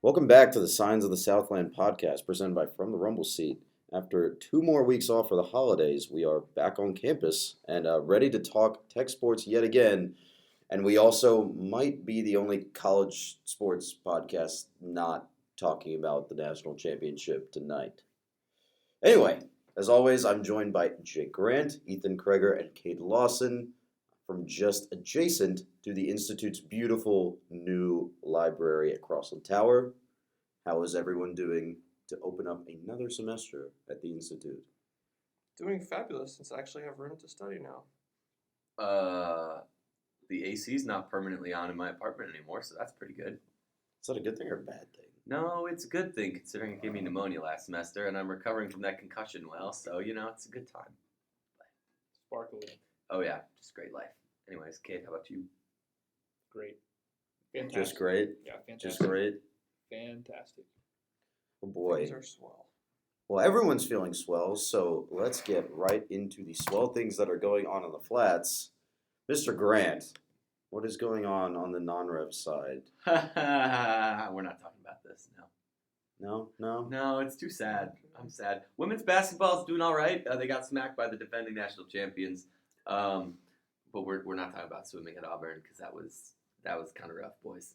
Welcome back to the Signs of the Southland podcast presented by From the Rumble Seat. After 2 more weeks off for the holidays, we are back on campus and ready to talk tech sports yet again. And we also might be the only college sports podcast not talking about the national championship tonight. Anyway, as always, I'm joined by Jake Grant, Ethan Kreger, and Cade Lawson from just adjacent to the Institute's beautiful new library at Crossland Tower. How is everyone doing to open up another semester at the Institute? Doing fabulous since I actually have room to study now. The AC's not permanently on in my apartment anymore, so that's pretty good. Is that a good thing or a bad thing? No, it's a good thing considering it gave me pneumonia last semester and I'm recovering from that concussion well, so, it's a good time. Sparkly. Oh, yeah, just great life. Anyways, Cade, how about you? Great. Fantastic. Just great? Yeah, fantastic. Just great? Fantastic. Oh, boy. Things are swell. Well, everyone's feeling swell, so let's get right into the swell things that are going on the flats. Mr. Grant, what is going on the non-rev side? We're not talking about this, no. No? No, it's too sad. I'm sad. Women's basketball is doing all right. They got smacked by the defending national champions. But we're not talking about swimming at Auburn because that was kind of rough, boys.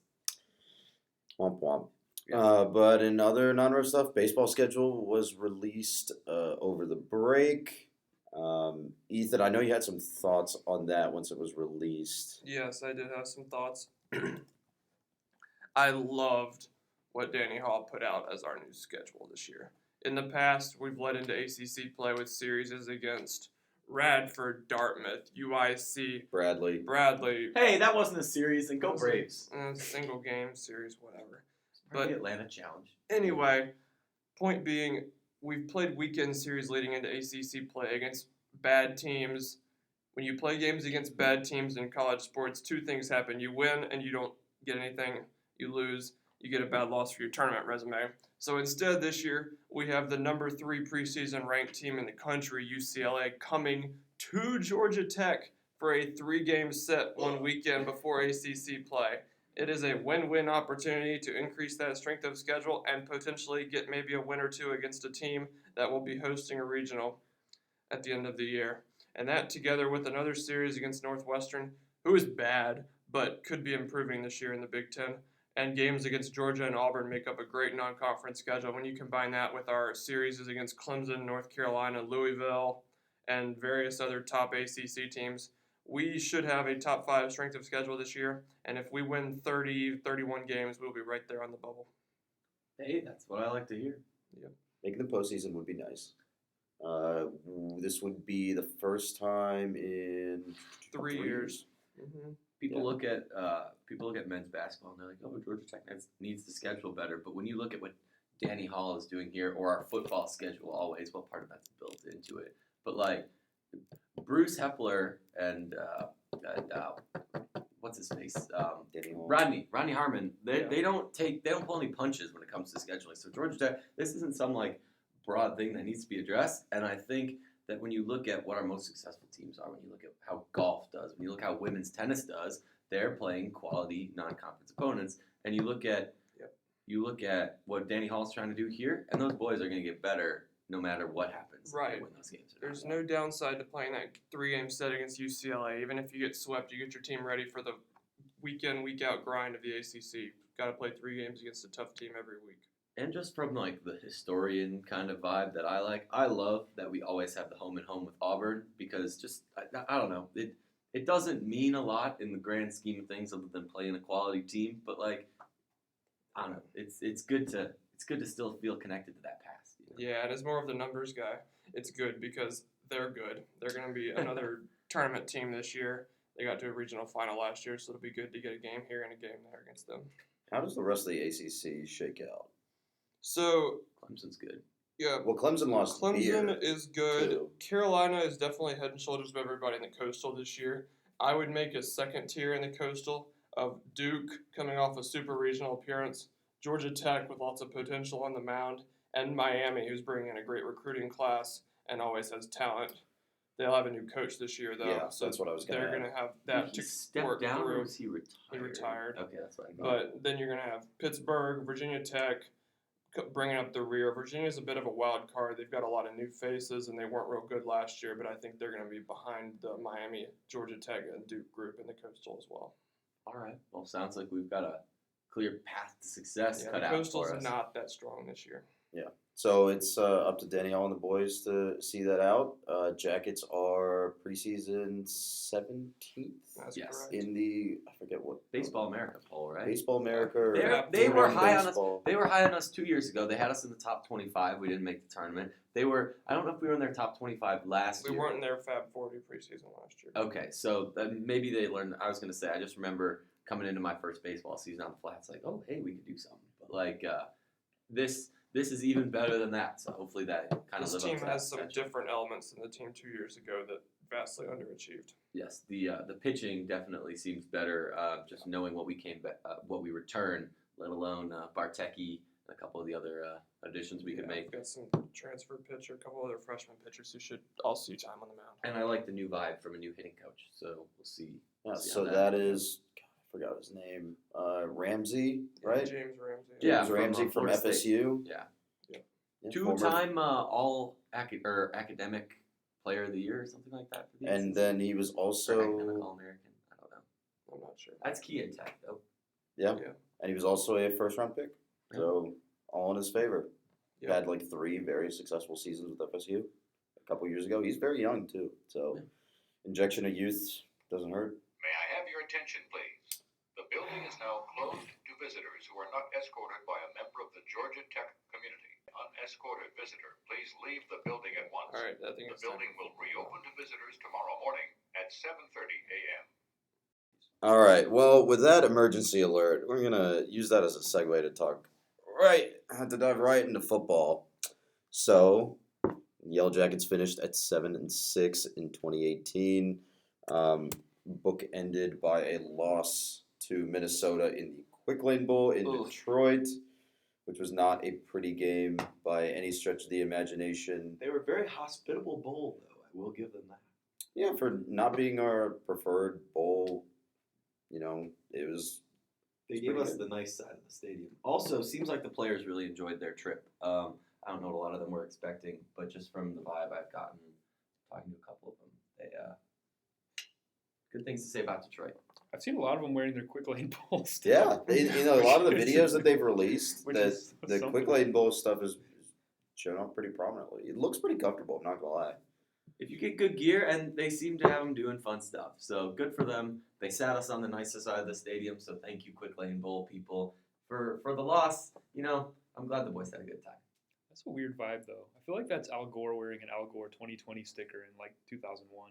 Womp womp. Yeah. But in other non-rev stuff, baseball schedule was released over the break. Ethan, I know you had some thoughts on that once it was released. Yes, I did have some thoughts. I loved what Danny Hall put out as our new schedule this year. In the past, we've led into ACC play with series against Radford, Dartmouth, UIC, Bradley. Hey, that wasn't a series, and go Braves. Single game series, whatever. But the Atlanta Challenge. Anyway, point being, we've played weekend series leading into ACC play against bad teams. When you play games against bad teams in college sports, two things happen. You win and you don't get anything. You lose. You get a bad loss for your tournament resume. So instead this year, we have the number 3 preseason ranked team in the country, UCLA, coming to Georgia Tech for a 3-game set one weekend before ACC play. It is a win-win opportunity to increase that strength of schedule and potentially get maybe a win or two against a team that will be hosting a regional at the end of the year. And that together with another series against Northwestern, who is bad but could be improving this year in the Big Ten, and games against Georgia and Auburn make up a great non-conference schedule. When you combine that with our series against Clemson, North Carolina, Louisville, and various other top ACC teams, we should have a top 5 strength of schedule this year, and if we win 30, 31 games, we'll be right there on the bubble. Hey, that's what I like to hear. Yep. Making the postseason would be nice. This would be the first time in 3 years. Mm-hmm. People look at men's basketball and they're like, oh, Georgia Tech needs to schedule better. But when you look at what Danny Hall is doing here, or our football schedule always, well, part of that's built into it. But like Bruce Hepler and what's his face, Rodney Harmon, they don't pull any punches when it comes to scheduling. So Georgia Tech, this isn't some like broad thing that needs to be addressed. And I think that when you look at what our most successful teams are, when you look at how golf does, when you look how women's tennis does, they're playing quality non-conference opponents. And you look at what Danny Hall's trying to do here, and those boys are going to get better no matter what happens. Right. When those games are There's no downside to playing that 3-game set against UCLA. Even if you get swept, you get your team ready for the week in, week out grind of the ACC. Got to play 3 games against a tough team every week. And just from like the historian kind of vibe that I like, I love that we always have the home and home with Auburn because just I don't know, it doesn't mean a lot in the grand scheme of things other than playing a quality team, but like I don't know, it's good to still feel connected to that past. You know? Yeah, and as more of the numbers guy, it's good because they're good. They're going to be another tournament team this year. They got to a regional final last year, so it'll be good to get a game here and a game there against them. How does the rest of the ACC shake out? So Clemson's good. Yeah. Well, Clemson lost. Clemson is good. too. Carolina is definitely head and shoulders above everybody in the Coastal this year. I would make a second tier in the Coastal of Duke coming off a super regional appearance, Georgia Tech with lots of potential on the mound, and Miami, who's bringing in a great recruiting class and always has talent. They'll have a new coach this year, though. Yeah, so that's what I was going to They're going to have that Did he to step work down through. or was he retired? He retired. Okay, that's what I thought. But then you're going to have Pittsburgh, Virginia Tech bringing up the rear. Virginia's a bit of a wild card. They've got a lot of new faces, and they weren't real good last year, but I think they're going to be behind the Miami, Georgia Tech, and Duke group in the Coastal as well. All right. Well, sounds like we've got a clear path to success Yeah, cut the out Coastal's for us. not that strong this year. Yeah. So it's up to Danielle and the boys to see that out. Jackets are preseason 17th That's Yes. correct. in the I forget what Baseball America poll, right? Baseball America. or They were World high on us. Baseball. They were high on us 2 years ago. They had us in the top 25. We didn't make the tournament. They were. I don't know if we were in their top 25 last We year. weren't in their Fab 40 preseason last year. Okay, so maybe they learned. I was gonna say. I just remember coming into my first baseball season on the flats, like, oh, hey, we could do something. But like this is even better than that. So hopefully that kind of This live team up to that has some potential. different elements than the team 2 years ago that vastly underachieved. Yes, the pitching definitely seems better. Just knowing what we what we return, let alone Bartecki and a couple of the other additions we could make. We've got some transfer pitcher, a couple other freshman pitchers who should all see time on the mound. And I like the new vibe from a new hitting coach. So we'll see. Yeah, see so how that is God, I forgot his name. Ramsey, right? James Ramsey. Yeah, James Ramsey from Florida State. FSU. Yeah. Yeah, Two-time all academic player of the year or something like that for the and ACC. then he was Or also academic All-American. I don't know. I'm not sure. That's Cade Tech though. yeah, Yeah. and he was also a first round pick. So all in his favor. Yeah. Had like 3 very successful seasons with FSU a couple years ago. He's very young too. So injection of youth doesn't hurt. May I have your attention, please? The building is now closed to visitors who are not escorted by a member of the Georgia Tech community. Unescorted visitor, please leave the building at once. All right, I think The it's time. building will reopen to visitors tomorrow morning at 7:30 a.m. All right. Well, with that emergency alert, we're gonna use that as a segue to talk. Right, I had to dive right into football. So, Yellow Jackets finished at 7-6 in 2018. Book ended by a loss to Minnesota in the Quick Lane Bowl in Oof. Detroit, which was not a pretty game by any stretch of the imagination. They were a very hospitable bowl though. I will give them that. Yeah, for not being our preferred bowl, it was. They It's gave pretty us the nice side of the stadium. Also, seems like the players really enjoyed their trip. I don't know what a lot of them were expecting, but just from the vibe I've gotten, talking to a couple of them, they good things to say about Detroit. I've seen a lot of them wearing their Quick Lane Bowl stuff. Yeah, a lot of the videos that they've released, Which that is the something. Quick Lane Bowl stuff is shown up pretty prominently. It looks pretty comfortable. I'm not gonna lie. If you get good gear, and they seem to have them doing fun stuff, so good for them. They sat us on the nicest side of the stadium, so thank you, Quick Lane Bowl people, for the loss. I'm glad the boys had a good time. That's a weird vibe, though. I feel like that's Al Gore wearing an Al Gore 2020 sticker in, 2001.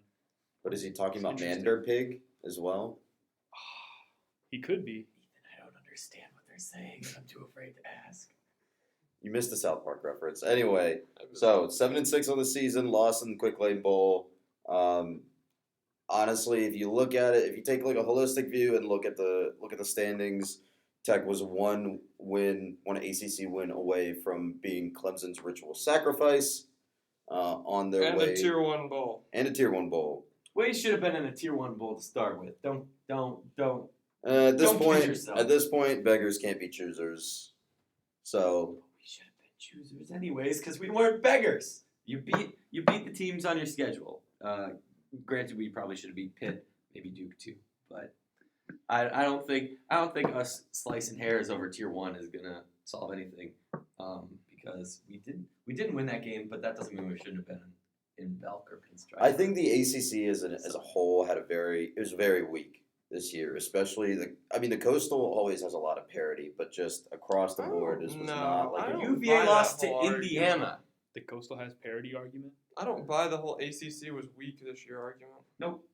But is he talking about Interesting. Mander Pig as well? He could be. Ethan, I don't understand what they're saying. I'm too afraid to ask. You missed the South Park reference. Anyway, so 7-6 on the season, loss in the Quick Lane Bowl. Honestly, if you look at it, if you take a holistic view and look at the standings, Tech was one ACC win away from being Clemson's ritual sacrifice on their and way a Tier 1 bowl. and a Tier 1 bowl. We should have been in a Tier 1 bowl to start with. Don't. At this Don't kid yourself. point, beggars can't be choosers. So We should have been choosers anyways, because we weren't beggars. You beat the teams on your schedule. Granted, we probably should have beat Pitt, maybe Duke too, but I don't think us slicing hairs over Tier 1 is gonna solve anything, because we didn't win that game, but that doesn't mean we shouldn't have been in Belk or Pinstripe. I think the ACC as a whole was very weak this year, especially the Coastal always has a lot of parity, but just across the board this was not like I a don't UVA buy lost that to whole Indiana. The Coastal has parity argument. I don't buy the whole ACC was weak this year argument. Nope.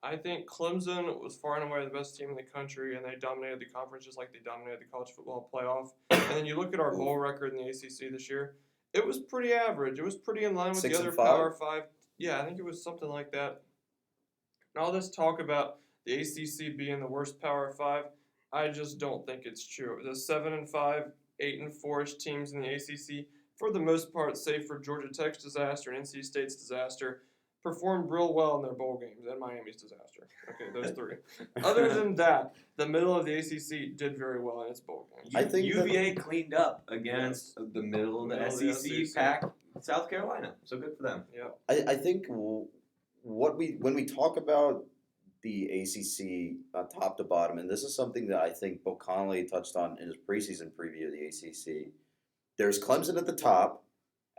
I think Clemson was far and away the best team in the country, and they dominated the conference just like they dominated the college football playoff. And then you look at our bowl record in the ACC this year, it was pretty average. It was pretty in line with the other 6-5? Power 5. Yeah, I think it was something like that. And all this talk about the ACC being the worst Power 5, I just don't think it's true. The 7-5, 8-4 teams in the ACC, for the most part, save for Georgia Tech's disaster and NC State's disaster, performed real well in their bowl games, and Miami's disaster. Okay, those three. Other than that, the middle of the ACC did very well in its bowl games. I think UVA cleaned up against the middle of the Middle of the SEC SEC. pack, South Carolina. So good for them. Yeah. I think when we talk about the ACC top to bottom, and this is something that I think Bill Connolly touched on in his preseason preview of the ACC. There's Clemson at the top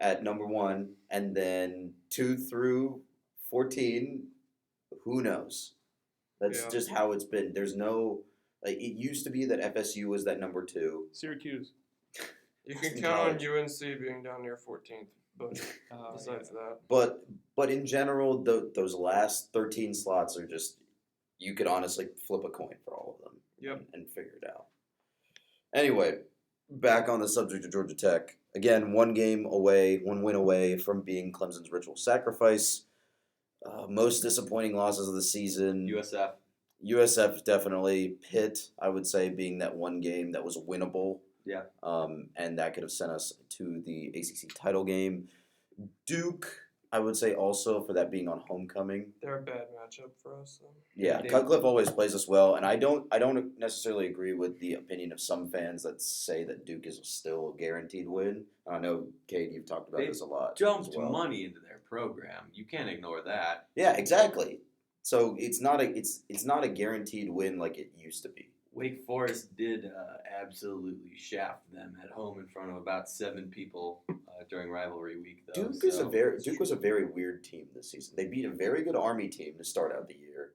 at number 1, and then 2 through 14. Who knows? That's Yeah. just how it's been. There's no it used to be that FSU was that number 2. Syracuse. You can In count college. on UNC being down near 14th, but besides that. But in general, those last 13 slots are just you could honestly flip a coin for all of them. Yep. And figure it out. Anyway, back on the subject of Georgia Tech. Again, one win away from being Clemson's ritual sacrifice. Most disappointing losses of the season. USF definitely. Pitt, I would say, being that one game that was winnable. Yeah. And that could have sent us to the ACC title game. Duke, I would say also for that being on homecoming. They're a bad matchup for us. Though. Yeah, Cutcliffe always plays us well, and I don't necessarily agree with the opinion of some fans that say that Duke is still a guaranteed win. I know, Cade, you've talked about this a lot. Dumped as well. money into their program. You can't ignore that. Yeah, exactly. So it's not a guaranteed win like it used to be. Wake Forest did absolutely shaft them at home in front of about 7 people during rivalry week. Though, Duke was a very weird team this season. They beat a very good Army team to start out the year,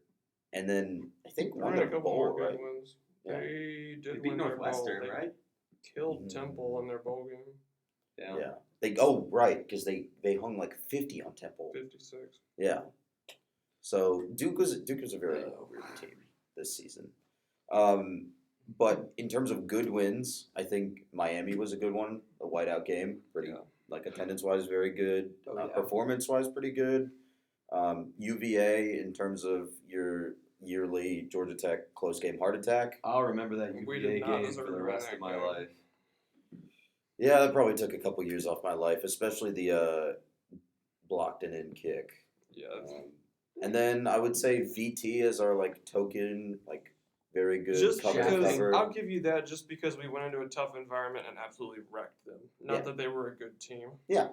and then I think They won had a their couple bowl, more good right? wins. Yeah. They did They beat win their bowl. Northwestern, They right? killed Temple in their bowl game. Yeah. Because they hung like 50 on Temple. 56. Yeah. So Duke was a very weird team this season. But in terms of good wins, I think Miami was a good one. A whiteout game, like attendance-wise, very good. Performance-wise, pretty good. UVA in terms of your yearly Georgia Tech close game heart attack. I'll remember that We UVA did not game deserve for the to win rest that of my game. life. Yeah, that probably took a couple years off my life, especially the blocked and in kick. Yeah. And then I would say VT as our token very good Just cover because cover. I'll give you that, just because we went into a tough environment and absolutely wrecked them. Not that they were a good team. Yeah,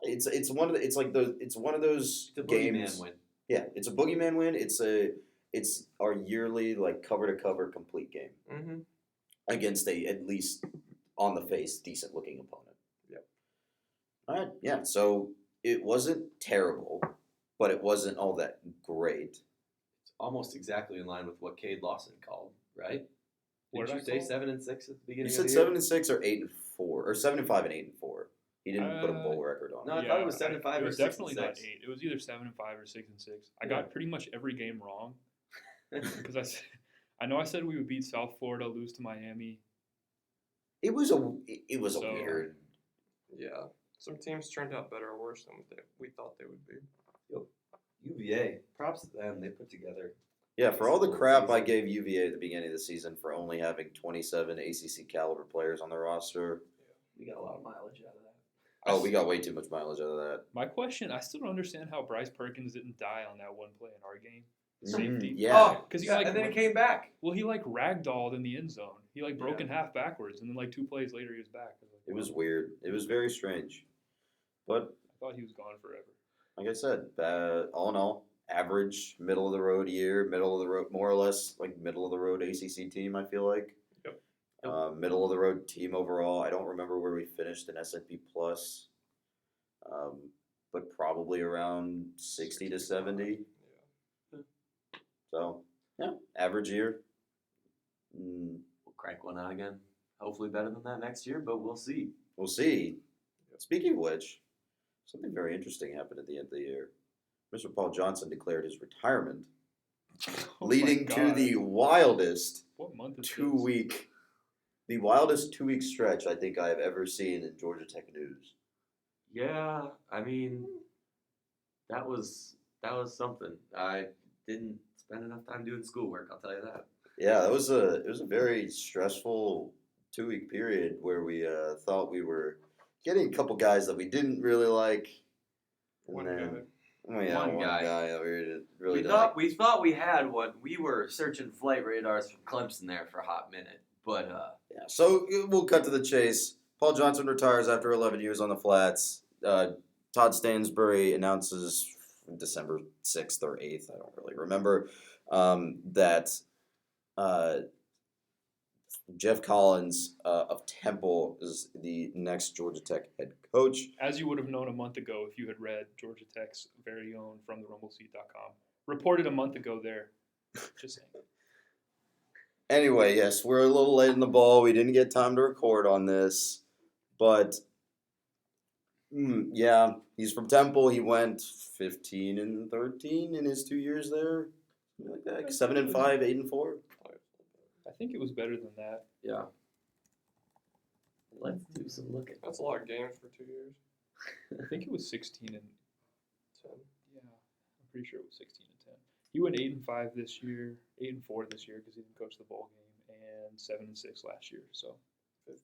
it's one of those It's a games. boogeyman win. Yeah, it's a boogeyman win. It's our yearly cover to cover complete game Mm-hmm. against a at least on the face decent looking opponent. Yep. All right. Yeah. So it wasn't terrible, but it wasn't all that great. It's almost exactly in line with what Cade Lawson called, right? What Did did you I say call? 7-6 at the beginning? You said of the year? 7-6 or 8-4 or 7-5 and 8-4. He didn't put a bowl record on No, it. I thought it was 7-5 It or was 6-6. definitely not 8. It was either 7-5 or 6-6. I got pretty much every game wrong because I know I said we would beat South Florida, lose to Miami. It was a So- weird. Yeah. Some teams turned out better or worse than we thought they would be. UVA, props to them. They put together. Yeah, for all the Excellent crap I season. gave UVA at the beginning of the season for only having 27 ACC caliber players on their roster. We got a lot of mileage out of that. Oh, we got way too much mileage out of that. My question, I still don't understand how Bryce Perkins didn't die on that one play in our game. Safety. Yeah. Because he and then he came back. well, he ragdolled in the end zone. He broke Yeah. in half backwards, and then 2 plays later he was back. I was like, It was wow. weird. It was very strange. But I thought he was gone forever. like I said, all in all, average, middle of the road year, middle of the road, more or less middle of the road ACC team. I feel like. Yep. Middle of the road team overall. I don't remember where we finished in S&P Plus, but probably around 60 to 70. Yeah. So yeah, average year. We'll crank one out again. Hopefully better than that next year, but we'll see. We'll see. Speaking of which, something very interesting happened at the end of the year. Mr. Paul Johnson declared his retirement, Oh my leading to God. the wildest What month is this? 2-week stretch I think I have ever seen in Georgia Tech news. Yeah, I mean, that was something. I didn't spend enough time doing schoolwork. I'll tell you that. Yeah, it was a very stressful 2-week period where we thought we were getting a couple guys that we didn't really like, and One then guy. Yeah, One guy. that we really We thought we had one. We were searching flight radars from Clemson there for a hot minute, but Yeah. So we'll cut to the chase. Paul Johnson retires after 11 years on the flats. Todd Stansbury announces December 6th or 8th, I don't really remember, that Jeff Collins of Temple is the next Georgia Tech head coach. As you would have known a month ago if you had read Georgia Tech's very own from the rumbleseat.com. Reported a month ago there. Just saying. Anyway, yes, we're a little late in the ball. We didn't get time to record on this. But, yeah, he's from Temple. He went 15-13 in his 2 years there. Something like that. 7-5, 8-4. I think it was better than that. yeah. Let's do some looking. That's a lot of games for 2 years. I think it was 16 and 10. yeah, I'm pretty sure it was 16 and 10. He went 8-5 this year, 8-4 this year because he didn't coach the bowl game, and 7-6 last year. So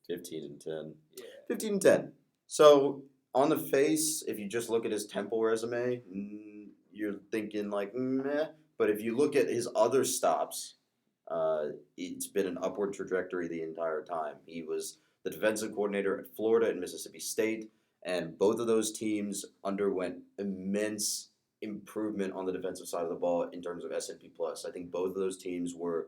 15-10. yeah, 15-10. So, on the face, if you just look at his Temple resume, you're thinking like, meh. But if you look at his other stops, it's been an upward trajectory the entire time. He was the defensive coordinator at Florida and Mississippi State, and both of those teams underwent immense improvement on the defensive side of the ball in terms of S&P plus. I think both of those teams went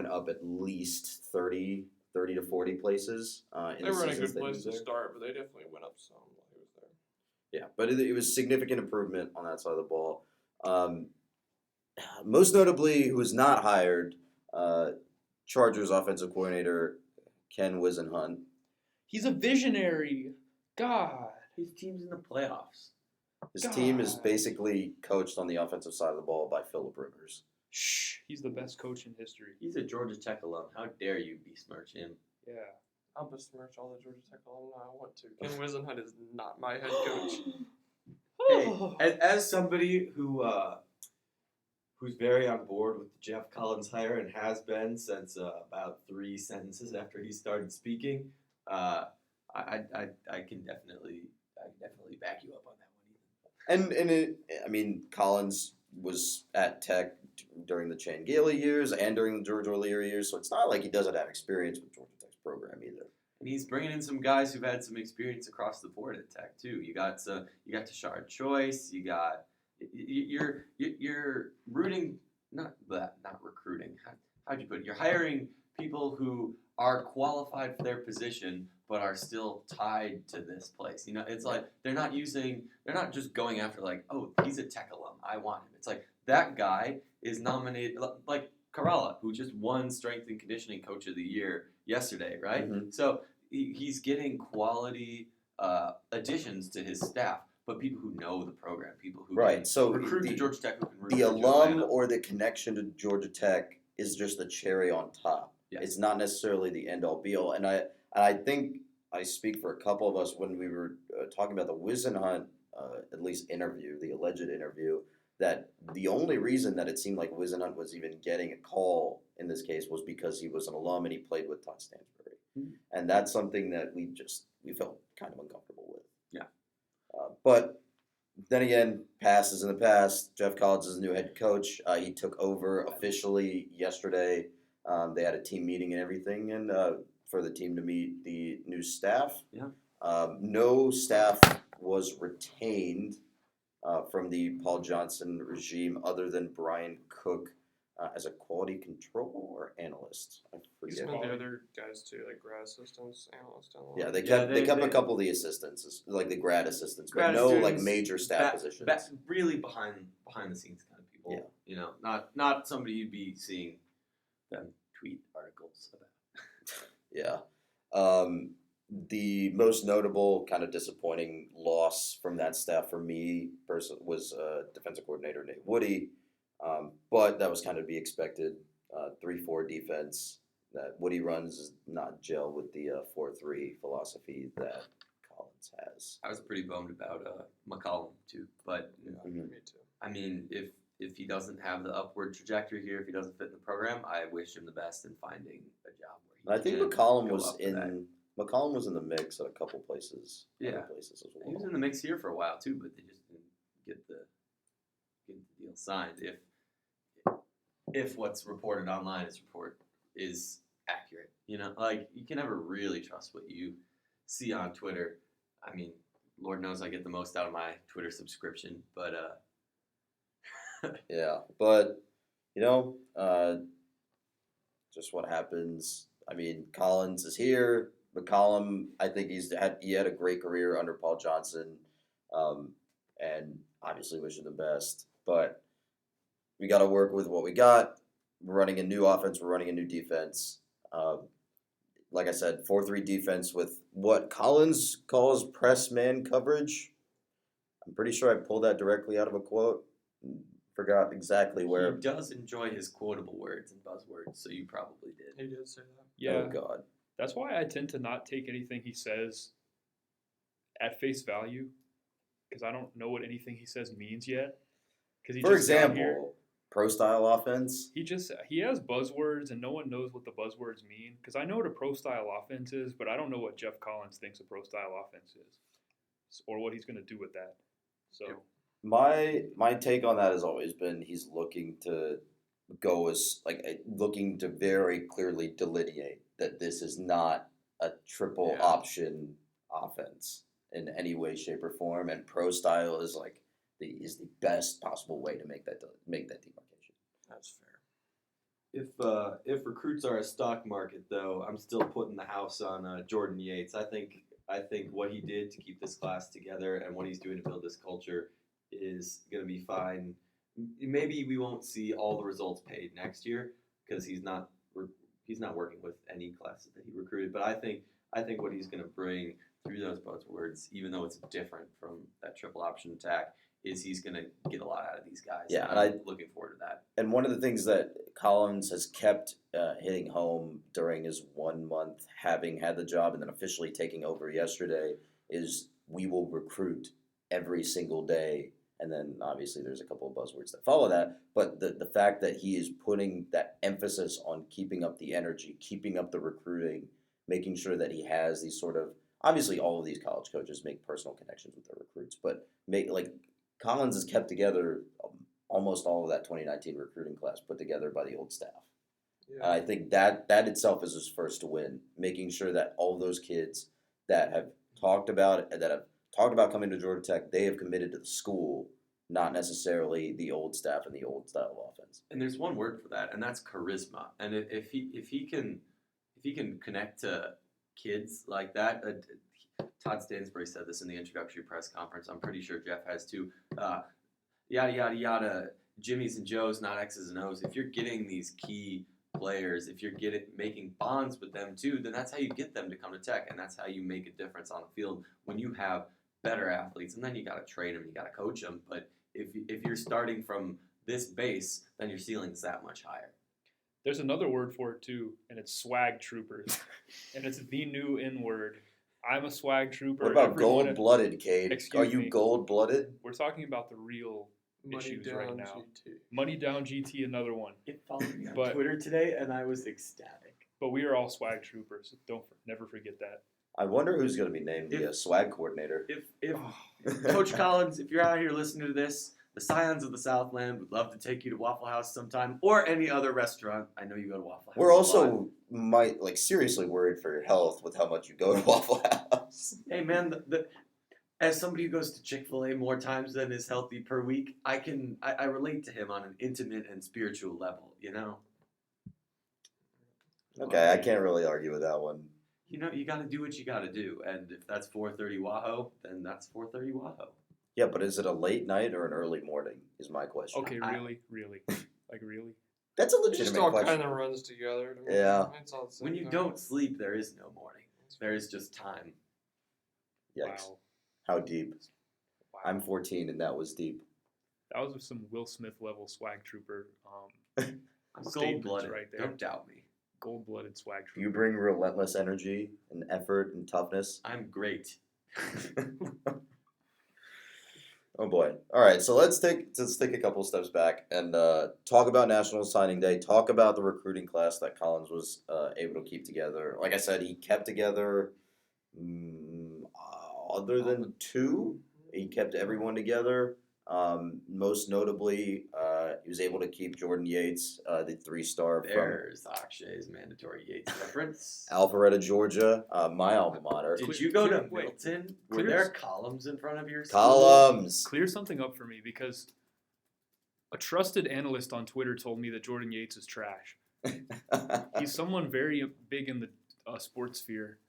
up at least 30 to 40 places. They were in a good place to start, but they definitely went up some while he was there. Yeah, but it was significant improvement on that side of the ball. Most notably, who was not hired, Chargers offensive coordinator Ken Wisenhunt. he's a visionary. God, His team's in the playoffs. His team is God. basically coached on the offensive side of the ball by Phillip Rivers. shh, he's the best coach in history. He's a Georgia Tech alum. How dare you besmirch him? Yeah. I'll besmirch all the Georgia Tech alumni I want to. Ken Wisenhunt is not my head coach. Hey, as somebody who's very on board with the Jeff Collins hire and has been since about 3 sentences after he started speaking, I can definitely back you up on that one. Collins was at Tech during the Chan Gailey years and during the George O'Leary years, so it's not like he doesn't have experience with Georgia Tech's program either. And he's bringing in some guys who've had some experience across the board at Tech too. You got Tashard Choice. You're rooting not recruiting. How'd you put it? You're hiring people who are qualified for their position but are still tied to this place. It's like they're not just going after like, oh, he's a Tech alum, I want him. It's like that guy is nominated, like Caralla, who just won Strength and Conditioning Coach of the Year yesterday, right? Mhm. So he's getting quality additions to his staff, but people who know the program, people who Right, so recruit to Georgia Tech, who can The recruit to alum Atlanta. or the connection to Georgia Tech is just the cherry on top. Yes. It's not necessarily the end-all be-all. And I think I speak for a couple of us when we were talking about the Wisenhunt, at least interview, the alleged interview, that the only reason that it seemed like Wisenhunt was even getting a call in this case was because he was an alum and he played with Todd Stansbury. Mm-hmm. And that's something that we felt kind of uncomfortable with. Yeah. But then again, past is in the past. Jeff Collins is the new head coach. He took over officially yesterday. They had a team meeting and everything, and for the team to meet the new staff. Yeah. No staff was retained from the Paul Johnson regime other than Brian Cook as a quality control or analyst. I He's forget. one of the other guys too, like grad assistants, analysts down the line. Yeah, they Yeah, kept they- a couple of the assistants, like the grad assistants, but Grad no like students, major staff positions. Really behind the scenes kind of people. Yeah. Not somebody you'd be seeing them tweet articles about. Yeah. The most notable kind of disappointing loss from that staff for me was defensive coordinator Nate Woody, but that was kind of to be expected. 3-4 defense that Woody runs is not gel with the 4-3 philosophy that Collins has. I was pretty bummed about McCollum too, but Me too. I mean, if he doesn't have the upward trajectory here, if he doesn't fit in the program, I wish him the best in finding a job where he I think can McCollum go was up for that. McCollum was in the mix at a couple places. Yeah. Other places as well. He was in the mix here for a while too, but they just didn't get the deal signed. If what's reported online is accurate, you can never really trust what you see on Twitter. I mean, Lord knows I get the most out of my Twitter subscription, but yeah, but just what happens. I mean, Collins is here. McCollum, I think he had a great career under Paul Johnson, and obviously wish him the best. But we got to work with what we got. We're running a new offense. We're running a new defense. Like I said, 4-3 defense with what Collins calls press man coverage. I'm pretty sure I pulled that directly out of a quote. Forgot exactly where. He does enjoy his quotable words and buzzwords, so you probably did. He did say that. Yeah. Oh, God. That's why I tend to not take anything he says at face value, because I don't know what anything he says means yet. For example, pro-style offense. He has buzzwords, and no one knows what the buzzwords mean. Because I know what a pro-style offense is, but I don't know what Jeff Collins thinks a pro-style offense is, or what he's going to do with that. So my take on that has always been he's looking to looking to very clearly delineate that this is not a triple option offense in any way, shape, or form, and pro-style is the best possible way to make that demarcation. That's fair. If recruits are a stock market, though, I'm still putting the house on Jordan Yates. I think what he did to keep this class together and what he's doing to build this culture is going to be fine. Maybe we won't see all the results paid next year because he's not working with any classes that he recruited. But I think what he's going to bring through those buzzwords, even though it's different from that triple option attack, is he's going to get a lot out of these guys. Yeah, and I'm looking forward to that. And one of the things that Collins has kept hitting home during his 1 month having had the job and then officially taking over yesterday is we will recruit every single day. And then obviously there's a couple of buzzwords that follow that. But the fact that he is putting that emphasis on keeping up the energy, keeping up the recruiting, making sure that he has these sort of, obviously all of these college coaches make personal connections with their recruits, but Collins has kept together almost all of that 2019 recruiting class put together by the old staff. Yeah. And I think that itself is his first to win, making sure that all those kids that have talked about coming to Georgia Tech, they have committed to the school, not necessarily the old staff and the old style of offense. And there's one word for that, and that's charisma. And if he can connect to kids like that, Todd Stansbury said this in the introductory press conference. I'm pretty sure Jeff has too. Yada yada yada. Jimmys and Joes, not X's and O's. If you're getting these key players, if you're making bonds with them too, then that's how you get them to come to Tech, and that's how you make a difference on the field when you have better athletes. And then you got to train them, you got to coach them. But if you're starting from this base, then your ceiling is that much higher. there's another word for it too, and it's swag troopers, and it's the new N word. I'm a swag trooper. What about gold-blooded, Cade? Are you gold-blooded? We're talking about the real Money issues down right now. GT. Money down GT, another one. It followed me on Twitter today, and I was ecstatic. But we are all swag troopers. Never forget that. I wonder who's going to be named the swag coordinator. If Coach Collins, if you're out here listening to this, the Scions of the Southland would love to take you to Waffle House sometime, or any other restaurant. I know you go to Waffle House. We're also seriously worried for your health with how much you go to Waffle House. Hey man, as somebody who goes to Chick-fil-A more times than is healthy per week, I relate to him on an intimate and spiritual level, you know? Okay, I can't really argue with that one. You know, you got to do what you got to do, and if that's 4:30 Wahoo, then that's 4:30 Wahoo. Yeah, but is it a late night or an early morning is my question. Okay, really? Like, really? That's a It legitimate just all question. kind of runs together. To me. Yeah. It's all the same When you thing. don't sleep, there is no morning. There is just time. Yikes. Wow. How deep? Wow. I'm 14 and that was deep. That was some Will Smith level swag trooper. I'm Statements gold-blooded. right there. Don't doubt me. Gold-blooded swag trooper. You bring relentless energy and effort and toughness. I'm great. Oh boy. All right, so let's take a couple steps back and talk about National Signing Day. Talk about the recruiting class that Collins was able to keep together. Like I said, he kept together Other than two, he kept everyone together. Most notably, he was able to keep Jordan Yates, the 3-star from There's Akshay's mandatory Yates reference. Alpharetta, Georgia, my alma mater. Did you go to Wait, Milton? Were clear- there columns in front of your school? Columns. Clear something up for me because a trusted analyst on Twitter told me that Jordan Yates is trash. He's someone very big in the sports sphere.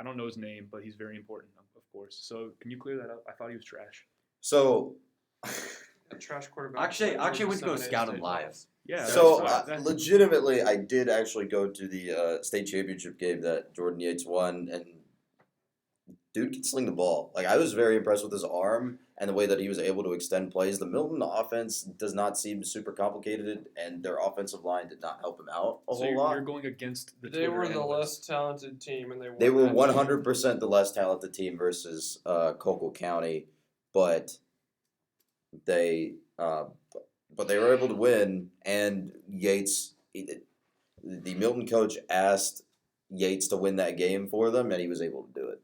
I don't know his name, but he's very important, of course. So can you clear that up? I thought he was trash. So, A trash quarterback. Akshay went to go 7A scout him state live. finals. Yeah. so that's legitimately, I did actually go to the state championship game that Jordan Yates won, and dude can sling the ball. Like, I was very impressed with his arm and the way that he was able to extend plays. The Milton offense does not seem super complicated, and their offensive line did not help him out a so whole lot. you're going against the They Twitter were the analyst. less talented team, and They were won that 100% the less talented team versus Cocoa County, but they were able to win. And Yates, the Milton coach asked Yates to win that game for them, and he was able to do it.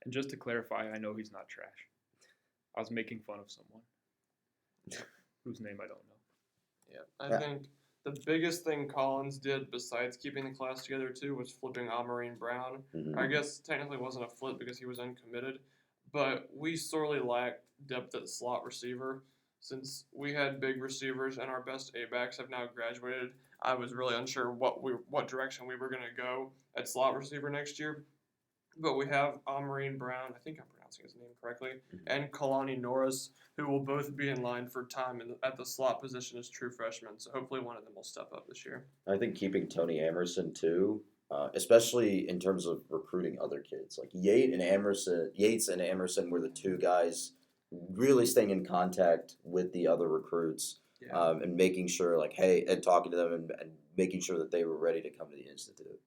And just to clarify, I know he's not trash. I was making fun of someone whose name I don't know. Yeah, I Yeah. think the biggest thing Collins did besides keeping the class together too was flipping Amarine Brown. Mhm. I guess technically it wasn't a flip because he was uncommitted, but we sorely lacked depth at slot receiver. Since we had big receivers and our best A-backs have now graduated, I was really unsure what direction we were gonna go at slot receiver next year. But we have Amarine Brown, I think I'm pronouncing his name correctly, and Kalani Norris, who will both be in line for time at the slot position as true freshmen. So hopefully one of them will step up this year. I think keeping Tony Amerson too, especially in terms of recruiting other kids, like Yates and Amerson were the two guys really staying in contact with the other recruits, and making sure, like, hey, and talking to them and making sure that they were ready to come to the institute.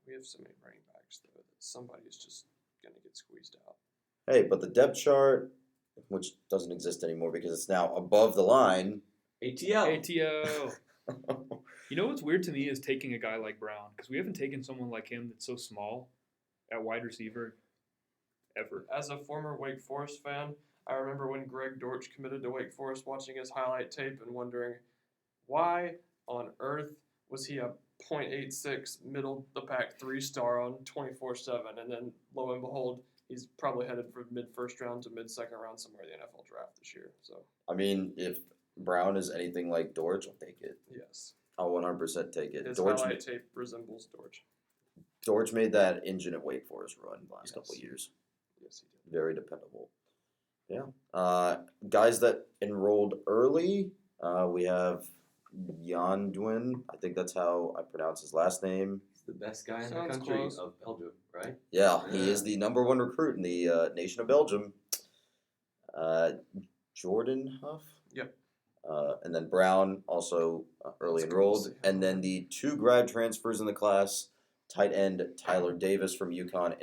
We have so many running backs though that somebody's just gonna get squeezed out. Hey, but the depth chart, which doesn't exist anymore because it's now above the line. ATL. ATO. You know what's weird to me is taking a guy like Brown, because we haven't taken someone like him that's so small at wide receiver ever. As a former Wake Forest fan, I remember when Greg Dortch committed to Wake Forest, watching his highlight tape and wondering why on earth was he a .86 middle the pack 3-star on 24/7, and then lo and behold, he's probably headed for mid first round to mid second round somewhere in the NFL draft this year. So I mean, if Brown is anything like Dortch, I'll take it. yes, I'll 100% take it. his Dortch, highlight tape resembles Dortch. Dortch made that engine at Wake Forest run the last couple of years. Yes, he did. Very dependable. Yeah. Guys that enrolled early, we have Yandwin. I think that's how I pronounce his last name. He's the best guy in the Sounds country close. of Belgium, right? Yeah, he is the number one recruit in the nation of Belgium. Jordan Huff. Yep. And then Brown, also early That's cool to enrolled. see. And then the two grad transfers in the class, tight end Tyler Davis from UConn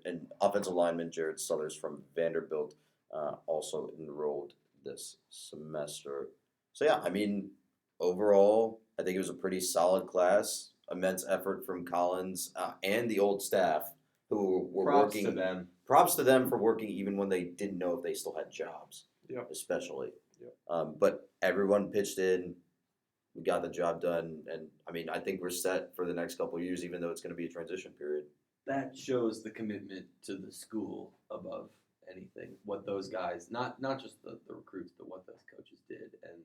and offensive lineman Jared Suthers from Vanderbilt, also enrolled this semester. So yeah, I mean, overall, I think it was a pretty solid class. Immense effort from Collins and the old staff who were Props working. to them. Props to them for working even when they didn't know if they still had jobs. Yep. Especially. Yep. But everyone pitched in. We got the job done, and I mean, I think we're set for the next couple of years, even though it's going to be a transition period. That shows the commitment to the school above anything. What those guys, not just the recruits, but what those coaches did, and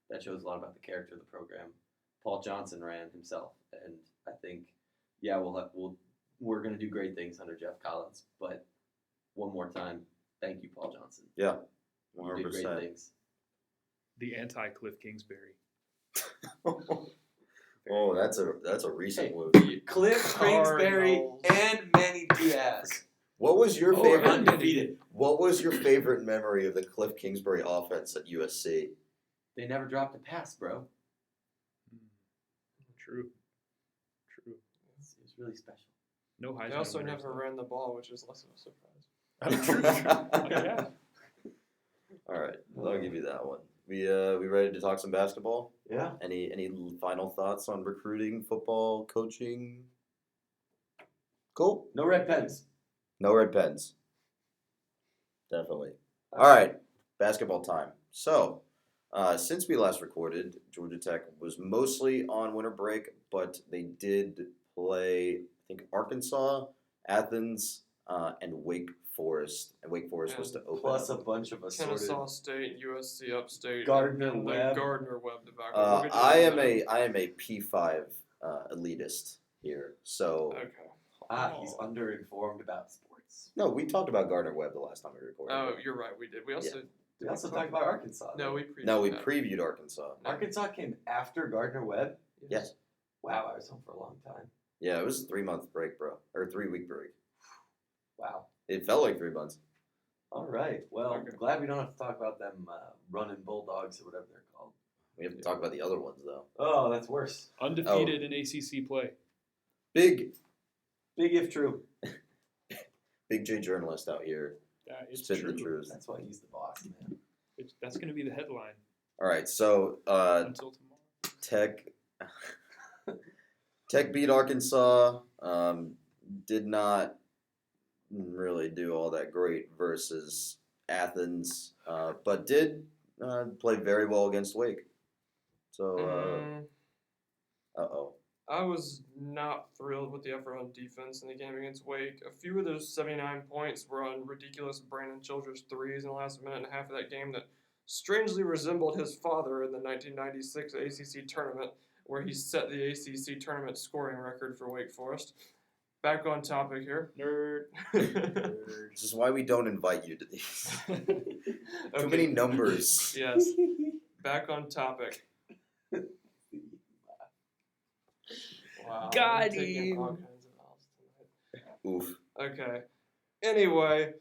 that shows a lot about the character of the program. Paul Johnson ran himself, and I think, yeah, we're going to do great things under Jeff Collins. But one more time, thank you, Paul Johnson. Yeah, You did great 100%. things. The anti-Cliff Kingsbury. Oh, that's a recent Hey, move. Cliff Kingsbury Cardinals. and Manny Diaz. What was your Oh, favorite? undefeated. What was your favorite memory of the Cliff Kingsbury offense at USC? They never dropped a pass, bro. True. It was really special. No Heisman They also winners, never though. ran the ball, which is less of a surprise. Yeah. All right, I'll give you that one. We ready to talk some basketball? Yeah. Any final thoughts on recruiting, football, coaching? Cool. No red pens. No red pens. Definitely. All right. Basketball time. So, since we last recorded, Georgia Tech was mostly on winter break, but they did play, I think, Arkansas, Athens, and Wake Forest. And Wake Forest was to open Plus up. a bunch of assorted. Kennesaw State, USC Upstate, Gardner and Webb. the Gardner Webb debacle. We'll get to I that am in a minute. a P5 elitist here. So Okay. He's underinformed about sports. no, we talked about Gardner Webb the last time we recorded. Oh, you're right. We did. We also We also talked about Arkansas. no, though. we previewed No, we that. previewed Arkansas. Arkansas came after Gardner Webb. Yes. Wow, I was home for a long time. Yeah, it was a 3-month break, bro, or 3-week break. Wow. It felt like 3 months. All right. Well, Okay. glad we don't have to talk about them running Bulldogs or whatever they're called. We have to talk about the other ones though. Oh, that's worse. Undefeated in ACC play. Big Big if true. J journalist out here. It's Spitting true. the truth. That's why he's the boss, man. That's going to be the headline All right, so until tomorrow. Tech beat Arkansas. Did not really do all that great versus Athens, but did play very well against Wake. So, I was not thrilled with the effort on defense in the game against Wake. A few of those 79 points were on ridiculous Brandon Childress threes in the last minute and a half of that game that strangely resembled his father in the 1996 ACC tournament, where he set the ACC tournament scoring record for Wake Forest. Back on topic here. Nerd. This is why we don't invite you to these. Too many numbers. Yes. Back on topic. Wow. Got I'm taking all him. kinds of L's tonight. Oof. Okay. Anyway,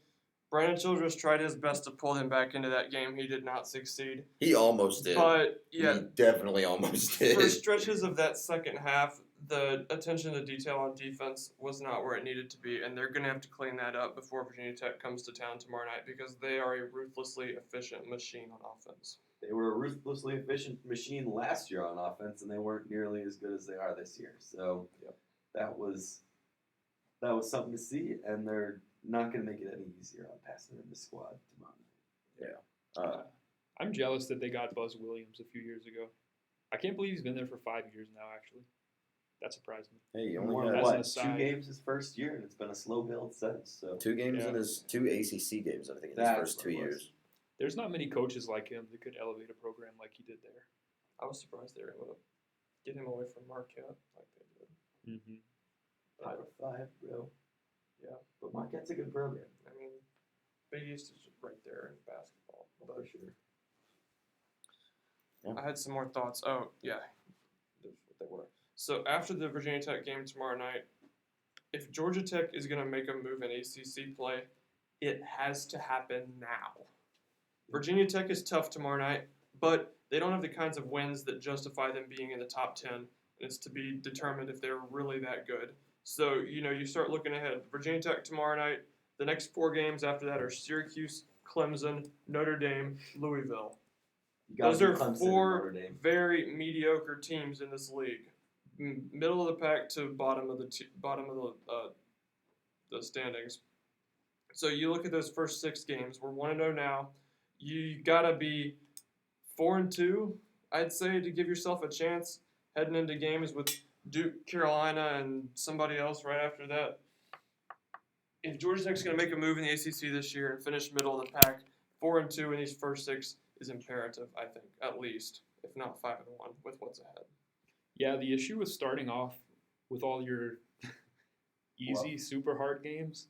Brandon Childress tried his best to pull him back into that game. He did not succeed. He almost did. But, yeah, He definitely almost did. for stretches of that second half, the attention to detail on defense was not where it needed to be, and they're going to have to clean that up before Virginia Tech comes to town tomorrow night because they are a ruthlessly efficient machine on offense. They were a ruthlessly efficient machine last year on offense, and they weren't nearly as good as they are this year. So that was something to see, and they're not going to make it any easier on passing in the squad tomorrow night. I'm jealous that they got Buzz Williams a few years ago. I can't believe he's been there for 5 years now, actually. That surprised me. Hey, you Won, only As had an what, 2 aside. games his first year, and it's been a slow build since. So 2 games Yeah. in his 2 ACC games, I think, in his That's first what 2 it was. years. There's not many coaches like him that could elevate a program like he did there. I was surprised they were able to get him away from Marquette like they did. Mm-hmm. Power 5, bro. Yeah. But Marquette's a good program. I mean, Big East is right there in basketball. But For sure. Yeah. I had some more thoughts. Oh, yeah. That's what they were. So after the Virginia Tech game tomorrow night, if Georgia Tech is going to make a move in ACC play, it has to happen now. Virginia Tech is tough tomorrow night, but they don't have the kinds of wins that justify them being in the top 10. And it's to be determined if they're really that good. So, you start looking ahead. Virginia Tech tomorrow night. The next 4 games after that are Syracuse, Clemson, Notre Dame, Louisville. You gotta Those beat are Clemson and 4 Notre Dame. very mediocre teams in this league, middle of the pack to bottom of the standings. So you look at those first 6 games. We're 1-0 now. You gotta be 4-2, I'd say, to give yourself a chance heading into games with Duke, Carolina, and somebody else right after that. If Georgia Tech's going to make a move in the ACC this year and finish middle of the pack, 4-2 in these first 6 is imperative, I think, at least, if not 5-1 with what's ahead. Yeah, the issue with starting off with all your easy, super hard games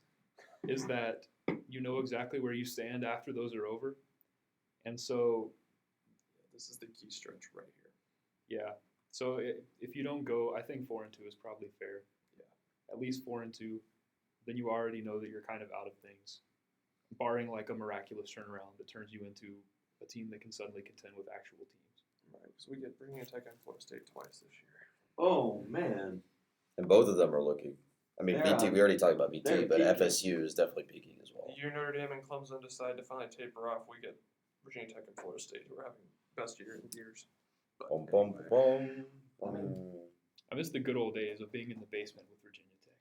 is that you know exactly where you stand after those are over. And so, This is the key stretch right here. yeah. So if you don't go, I think 4-2 is probably fair. Yeah. At least 4-2. Then you already know that you're kind of out of things, barring like a miraculous turnaround that turns you into a team that can suddenly contend with actual teams. Right, because we get Virginia Tech and Florida State twice this year. Oh, man. And both of them are looking. I mean, They're BT, on- we already talked about BT, they're but peaking. FSU is definitely peaking as well. The year Notre Dame and Clemson decide to finally taper off, we get Virginia Tech and Florida State, who are having best year in years. But Bum, bum, anyway. bum. I miss the good old days of being in the basement with Virginia Tech.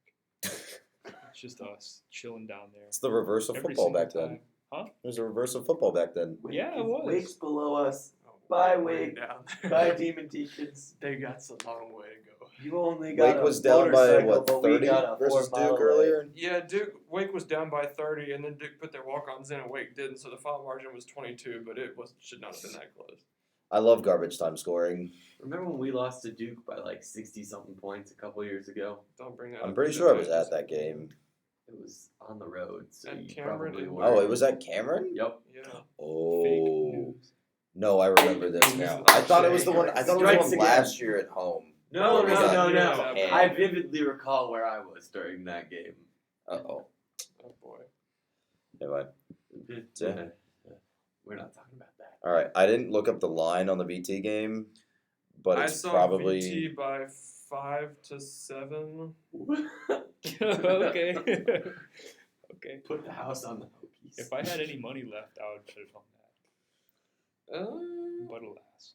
It's just us chilling down there. It's the reverse of Every football single back then. time. Huh? It was a reverse of football back then. Yeah, it was. Wake's below us. Oh, Bye, way Wake. down there. Bye, Demon Deacons. They got some long way to go. You only got Wake a was down by, motorcycle, what, but we 30 got a versus 4 mile Duke away. earlier? Yeah, Wake was down by 30, and then Duke put their walk-ons in, and Wake didn't, so the final margin was 22, but it should not have been that close. I love garbage time scoring. Remember when we lost to Duke by like 60-something points a couple years ago? Don't bring that I'm up. pretty sure I was at that game. It was on the road, so At you Cameron probably and were. Oh, it was at Cameron? Yep. Yeah. Fake Oh. news. No, I remember this now. I thought it was the one. I thought it was the Strikes one again. last year at home. No, Where we got hammered. I vividly recall where I was during that game. Uh-oh. Oh, boy. Anyway. Yeah. We're not talking about that. All right. I didn't look up the line on the VT game, but I it's saw probably VT by 5-7. Okay. Okay. Put the house on the Hokies. If I had any money left, I would put it on that. But alas.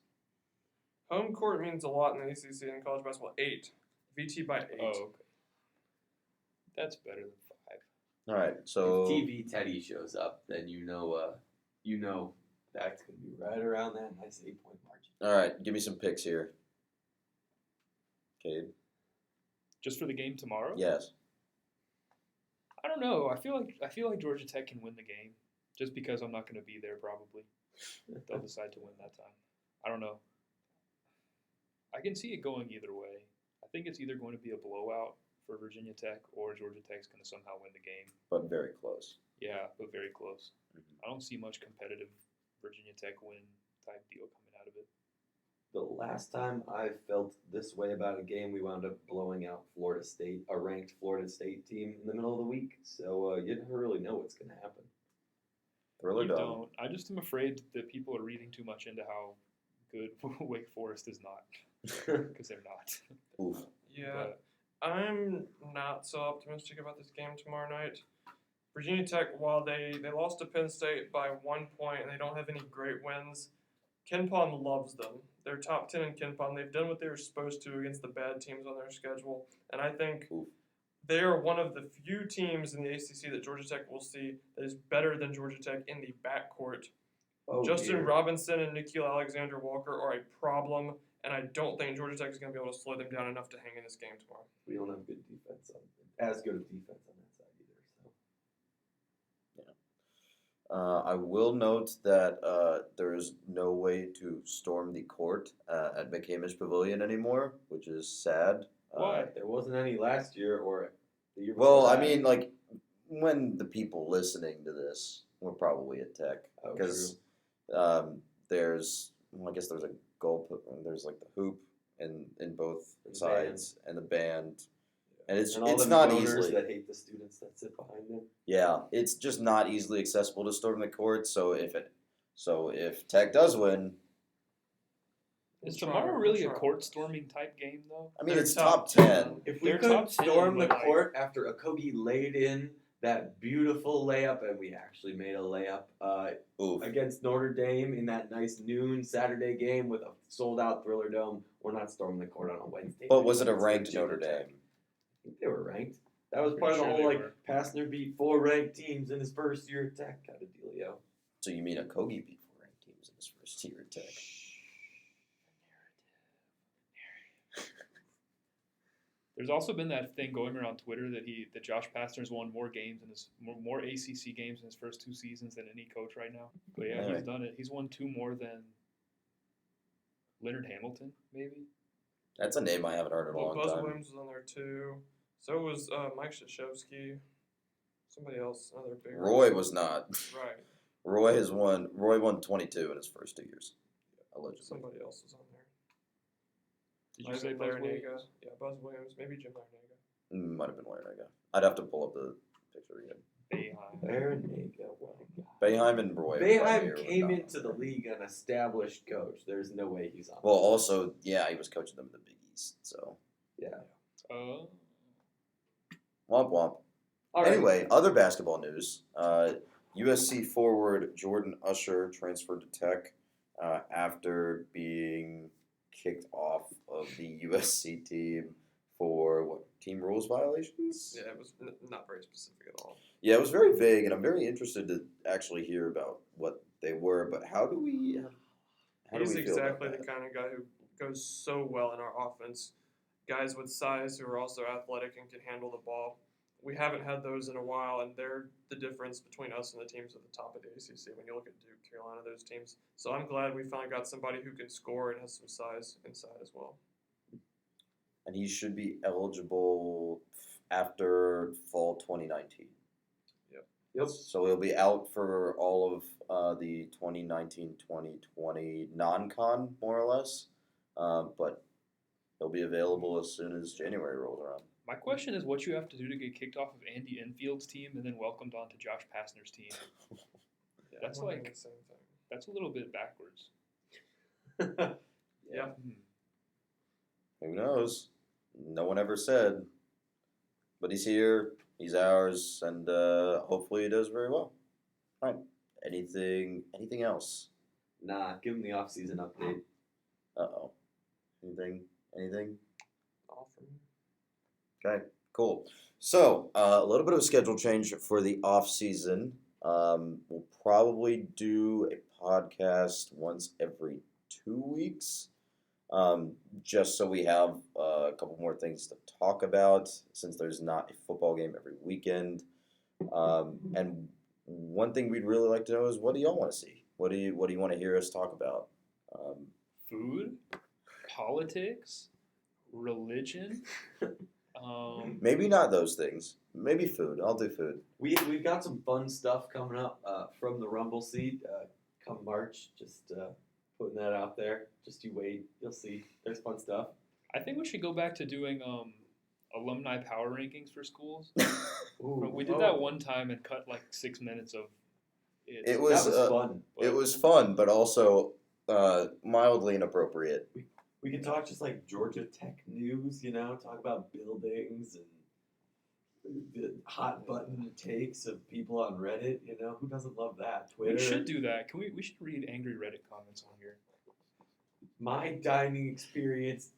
Home court means a lot in the ACC and college basketball. 8. VT by 8. Oh, okay. That's better than 5. all right. So if TV Teddy shows up, then you know that's gonna be right around that nice 8-point margin. all right. Give me some picks here. Cade. Just for the game tomorrow? Yes. I don't know. I feel like Georgia Tech can win the game, just because I'm not going to be there. Probably they'll decide to win that time. I don't know. I can see it going either way. I think it's either going to be a blowout for Virginia Tech or Georgia Tech's going to somehow win the game. But very close. Yeah, but very close. Mhm. I don't see much competitive Virginia Tech win type deal coming out of it. The last time I felt this way about a game, we wound up blowing out Florida State, a ranked Florida State team in the middle of the week. So you never really know what's going to happen. Thriller You dome. don't. I just am afraid that people are reading too much into how good Wake Forest is not, because they're not. Oof. Yeah. But I'm not so optimistic about this game tomorrow night. Virginia Tech, while they lost to Penn State by 1 point and they don't have any great wins, Ken Pom loves them. They're top 10 in Ken Pom. They've done what they were supposed to against the bad teams on their schedule. And I think Oof. they are one of the few teams in the ACC that Georgia Tech will see that is better than Georgia Tech in the backcourt. Oh, Justin dear. Robinson and Nikhil Alexander-Walker are a problem, and I don't think Georgia Tech is going to be able to slow them down enough to hang in this game tomorrow. We don't have good defense as good of defense on that side either. So. I will note that there is no way to storm the court at McCamish Pavilion anymore, which is sad. Why? There wasn't any last year or the year Well, before I that. mean, like, when the people listening to this were probably at Tech. Oh, Because there's, well, I guess there's a goal, there's like the hoop in both The sides and the band. And it's all them not donors easily. that hate the students that sit behind them. Yeah, it's just not easily accessible to storm the court. So if Tech does win, is We'll tomorrow try- really we'll a try. court storming type game though? I mean, They're it's top top 10. If we They're could top 10, storm the but, like- court after Okogie laid in that beautiful layup, and we actually made a layup Oof. against Notre Dame in that nice noon Saturday game with a sold-out Thriller Dome, we're not storming the court on a Wednesday. But night was it a against ranked Virginia Notre Tech. Dame? I think they were ranked. That was Pretty part of the sure whole they like were. Pastner beat 4 ranked teams in his first year at Tech kind of dealio. So you mean Okogie beat 4 ranked teams in his first year at Tech? There's also been that thing going around Twitter that Josh Pastner's won more games in his more ACC games in his first 2 seasons than any coach right now. But yeah, Really? he's done it. He's won 2 more than Leonard Hamilton, maybe. That's a name I haven't heard in a Well, long Buzz time. Williams was on there too. So was Mike Krzyzewski. Somebody else, another big. Roy was not. Right. Roy won 22 in his first 2 years, allegedly. Somebody else was on there. Did you say Buzz Williams? Yeah, Buzz Williams. Maybe Jim Larinaga. Might have been Larinaga. I'd have to pull up the picture again. Boeheim. Larinaga, what a guy. Boeheim and Roy. Boeheim were came not into on the there. league an established coach. There's no way he's on. Well, also, yeah, he was coaching them in the Big East. So yeah. womp womp. All right. Anyway, other basketball news. USC forward Jordan Usher transferred to Tech after being kicked off of the USC team for team rules violations? Yeah, it was not very specific at all. Yeah, it was very vague, and I'm very interested to actually hear about what they were. But how do we He's feel exactly about the that? kind of guy who goes so well in our offense. Guys with size who are also athletic and can handle the ball. We haven't had those in a while, and they're the difference between us and the teams at the top of the ACC. When you look at Duke, Carolina, those teams. So I'm glad we finally got somebody who can score and has some size inside as well. And he should be eligible after fall 2019. Yep. So he'll be out for all of the 2019-2020 non-con, more or less. But he'll be available as soon as January rolls around. My question is what you have to do to get kicked off of Andy Enfield's team and then welcomed onto Josh Pastner's team. Yeah, That's I'm wondering like- the same thing. That's a little bit backwards. Yeah. Who knows? No one ever said. But he's here. He's ours, and hopefully he does very well. All right. Anything else? Nah, give him the offseason update. Uh-oh. Anything? All for me. Okay, cool. So, a little bit of a schedule change for the off season. We'll probably do a podcast once every 2 weeks, just so we have a couple more things to talk about, since there's not a football game every weekend. And one thing we'd really like to know is, what do y'all want to see? What do you want to hear us talk about? Food, politics, religion. Maybe not those things. Maybe food. I'll do food. We've got some fun stuff coming up from the Rumble seat come March. Just putting that out there. Just you wait. You'll see. There's fun stuff. I think we should go back to doing alumni power rankings for schools. We did that one time and cut like 6 minutes of it. It was, that was fun. It was fun, but also mildly inappropriate. We could talk just like Georgia Tech news, talk about buildings and the hot button takes of people on Reddit. Who doesn't love that? Twitter. We should do that. We should read angry Reddit comments on here. My dining experience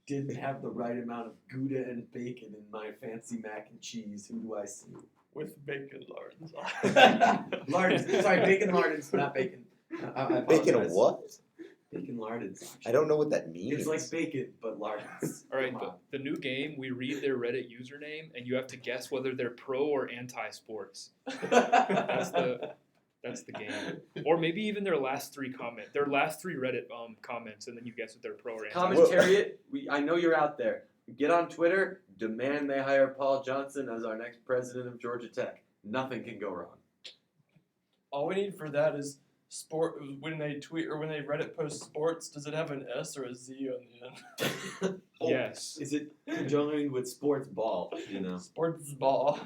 didn't have the right amount of Gouda and bacon in my fancy mac and cheese. Who do I see? With bacon lardons. Lardons. Sorry, bacon lardons, not bacon. I Bacon apologize. what? Bacon lardons. Actually. I don't know what that means. It's like bacon, but lardons. All right, Come on. the new game, we read their Reddit username, and you have to guess whether they're pro or anti-sports. That's the game. Or maybe even their last three Reddit comments, and then you guess if they're pro or anti. Commentariat, I know you're out there. Get on Twitter, demand they hire Paul Johnson as our next president of Georgia Tech. Nothing can go wrong. All we need for that is sport. When they tweet or when they Reddit post sports, does it have an S or a Z on the end? Yes. Is it conjoined with sports ball? Sports ball.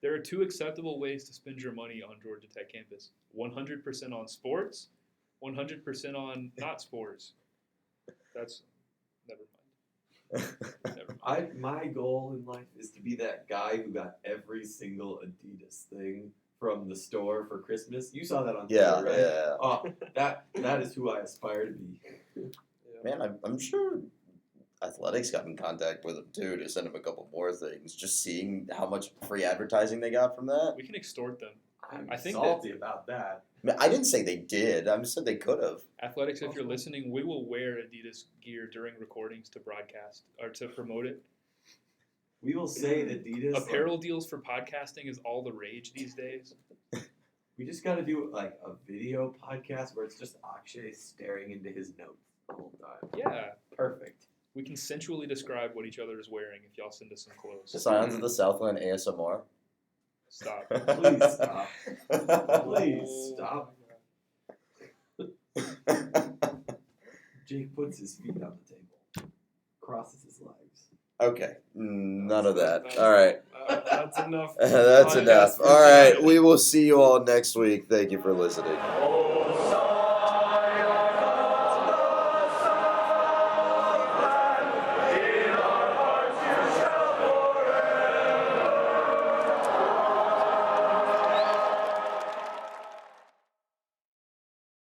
There are two acceptable ways to spend your money on Georgia Tech campus. 100% on sports, 100% on not sports. That's never mind. Never mind. My goal in life is to be that guy who got every single Adidas thing from the store for Christmas. You saw that on Yeah, Twitter, right? yeah. Oh, that is who I aspire to be. Man, I'm sure Athletics got in contact with him too to send him a couple more things. Just seeing how much free advertising they got from that. We can extort them. I think salty about that. I mean, I didn't say they did. I just said they could have. Athletics, if you're listening, we will wear Adidas gear during recordings to broadcast or to promote it. We will say Adidas. Apparel deals for podcasting is all the rage these days. We just got to do like a video podcast where it's just Akshay staring into his notes the whole time. Yeah. Perfect. We can sensually describe what each other is wearing if y'all send us some clothes. Scions of the Southland ASMR. Stop. Please stop. Please stop. Jake puts his feet on the table, crosses his legs. Okay, none of that. All right. That's enough. That's Podcast enough. for All right, tonight. we will see you all next week. Thank you for listening.